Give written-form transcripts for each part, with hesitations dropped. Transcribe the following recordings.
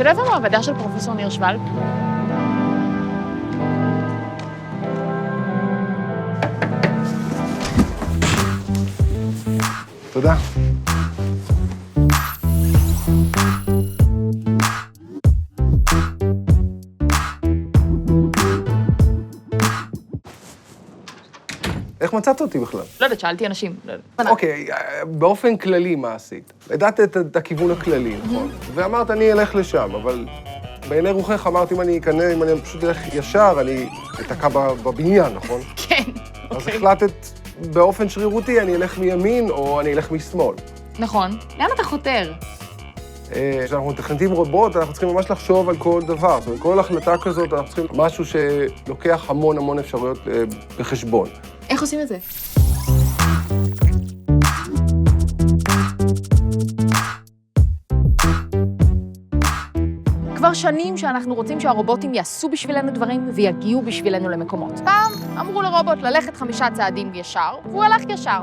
אתה יודע איפה המעבדה של פרופסור ניר שוולד? תודה. איך מצאת אותי בכלל? לא יודעת, שאלתי אנשים. אוקיי, באופן כללי מה עשית? ידעת את הכיוון הכללי, נכון? ואמרת, אני אלך לשם, אבל בעיני רוחך אמרת, אם אני פשוט אלך ישר, אני אתקע בבניין, נכון? כן. אז החלטת באופן שרירותי, אני אלך מימין או אני אלך משמאל. נכון. לאן אתה חותר? כשאנחנו מתכנתים רובוט, אנחנו צריכים ממש לחשוב על כל דבר. זאת אומרת, כל החלטה כזאת, אנחנו צריכים משהו שלוקח המון אפשרויות בחשבון. איך עושים את זה? כבר שנים שאנחנו רוצים שהרובוטים יעשו בשבילנו דברים ויגיעו בשבילנו למקומות. פעם אמרו לרובוט ללכת 5 צעדים ישר, והוא הלך ישר.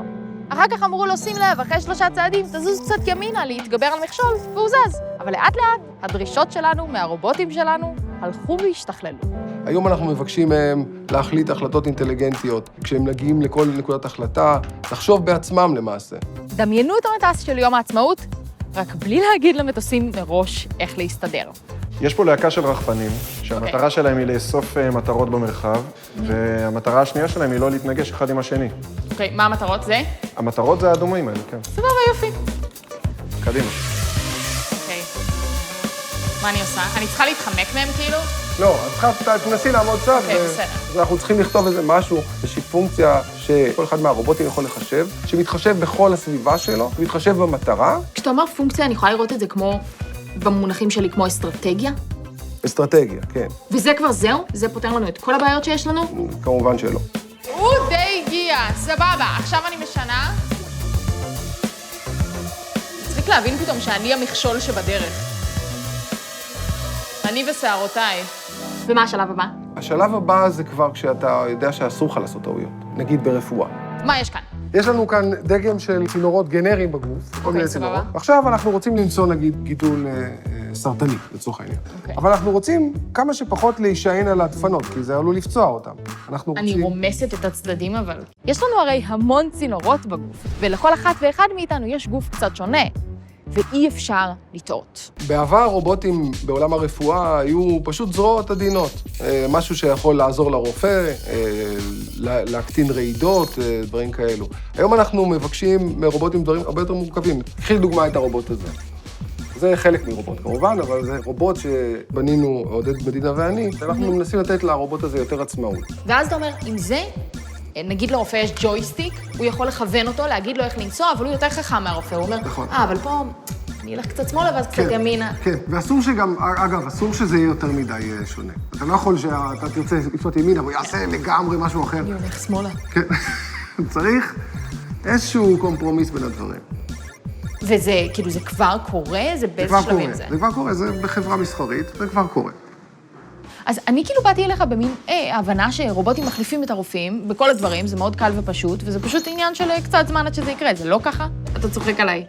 אחר כך אמרו לו, שים לב, אחרי 3 צעדים, תזוז קצת ימינה, להתגבר על מכשול, והוא זז. אבל לאט לאט, הדרישות שלנו מהרובוטים שלנו הלכו והשתכללו. היום אנחנו מבקשים מהם להחליט החלטות אינטליגנטיות. כשהם מגיעים לכל נקודת החלטה, לחשוב בעצמם למעשה. דמיינו את המטוס של יום העצמאות, רק בלי להגיד למטוסים מראש איך להסתדר. יש פה להקה של רחפנים, שהמטרה שלהם היא לאסוף מטרות במרחב, והמטרה השנייה שלהם היא לא להתנגש אחד עם השני. אוקיי, מה המטרות? זה? המטרות זה האדומים האלה, כן. סבבה, יופי. קדימה. אוקיי. מה אני עושה? אני צריכה להתחמק מהם כאילו? לא, את תנסי לעמוד קצת, אוקיי, בסדר. ואנחנו צריכים לכתוב איזה משהו, איזושהי פונקציה שכל אחד מהרובוטים יכול לחשב, שמתחשב בכל הסביבה שלו, מתחשב במטרה. כשאתה אומר פונקציה, אני יכולה לראות את זה כמו, במונחים שלי, כמו אסטרטגיה? אסטרטגיה, כן. וזה כבר זהו? זה פותר לנו את כל הבעיות שיש לנו? כמובן שלא. הוא די הגיע, סבבה. עכשיו אני משנה. צריך להבין פתאום שאני המכשול שבדרך. אני ושערותיי. ומה השלב הבא? השלב הבא זה כבר כשאתה יודע שאסור לך לעשות טעויות, נגיד ברפואה. מה יש כאן? יש לנו כאן דגם של צינורות גנריים בגוף, כל מיני סבבה. צינורות. עכשיו אנחנו רוצים למצוא, נגיד, גידול סרטני, לצורך העניין. אבל אנחנו רוצים כמה שפחות להישען על הדפנות, כי זה עלול לפצוע אותם. אני רומסת את הצדדים, אבל... יש לנו הרי המון צינורות בגוף, ולכל אחת ואחד מאיתנו יש גוף קצת שונה, ואי אפשר לטעות. בעבר רובוטים בעולם הרפואה היו פשוט זרועות עדינות. משהו שיכול לעזור לרופא, להקטין רעידות, דברים כאלו. היום אנחנו מבקשים מרובוטים דברים הרבה יותר מורכבים. קחי לדוגמה את הרובוט הזה. זה חלק מרובוט כמובן, אבל זה רובוט שבנינו, עודד מדינה ואני, אנחנו מנסים לתת לרובוט הזה יותר עצמאות. ואז אתה אומר, עם זה, נגיד לרופא יש ג'ויסטיק, הוא יכול לכוון אותו, להגיד לו איך לנסוע, אבל הוא יותר חכם מהרופא. הוא אומר, נכון. אבל פה אני אלך קצת שמאלה ואז קצת ימינה. כן, ואסור שגם, אגב, אסור שזה יהיה יותר מדי שונה. אתה לא יכול שאתה תרצה לפנות ימינה, והוא יעשה לגמרי משהו אחר. אני הולך שמאלה. כן, צריך איזשהו קומפרומיס בין הדברים. וזה, כאילו, זה כבר קורה? זה באיזה שלבים זה? זה כבר קורה, זה בחברה מסחרית, זה כבר קורה. אז אני כאילו באתי אליך במין הבנה שרובוטים מחליפים את הרופאים בכל הדברים, זה מאוד קל ופשוט, וזה פשוט עניין של קצת זמן עד שזה יקרה, זה לא ככה? אתה צוחק עליי.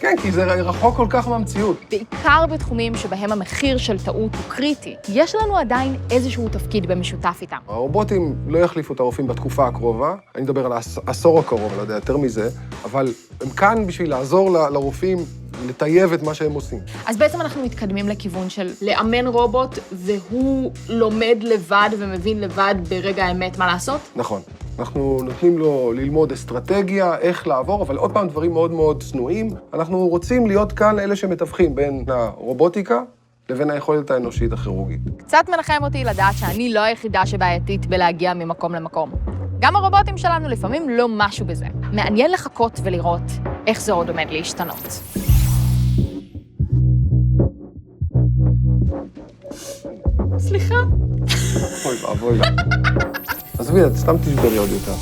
כן, כי זה רחוק כל כך מהמציאות. בעיקר בתחומים שבהם המחיר של טעות הוא קריטי. יש לנו עדיין איזשהו תפקיד במשותף איתם. הרובוטים לא יחליפו את הרופאים בתקופה הקרובה, אני מדבר על העשור הקרוב, לא יודע, יותר מזה, אבל הם כאן בשביל לעזור לרופאים לטייב את מה שהם עושים. אז בעצם אנחנו מתקדמים לכיוון של לאמן רובוט, והוא לומד לבד ומבין לבד ברגע האמת מה לעשות? נכון. אנחנו נותנים לו ללמוד אסטרטגיה, איך לעבור, אבל עוד פעם דברים מאוד מאוד צנועים. אנחנו רוצים להיות כאן אלה שמתווכים בין הרובוטיקה לבין היכולת האנושית הכירורגית. קצת מנחם אותי לדעת שאני לא היחידה שבעייתית בלהגיע ממקום למקום. גם הרובוטים שלנו לפעמים לא משהו בזה. מעניין לחכות ולראות איך זה עוד עומד להשתנות. סליחה. אוי ואבוי. עזבי, את סתם תשברי עוד יותר.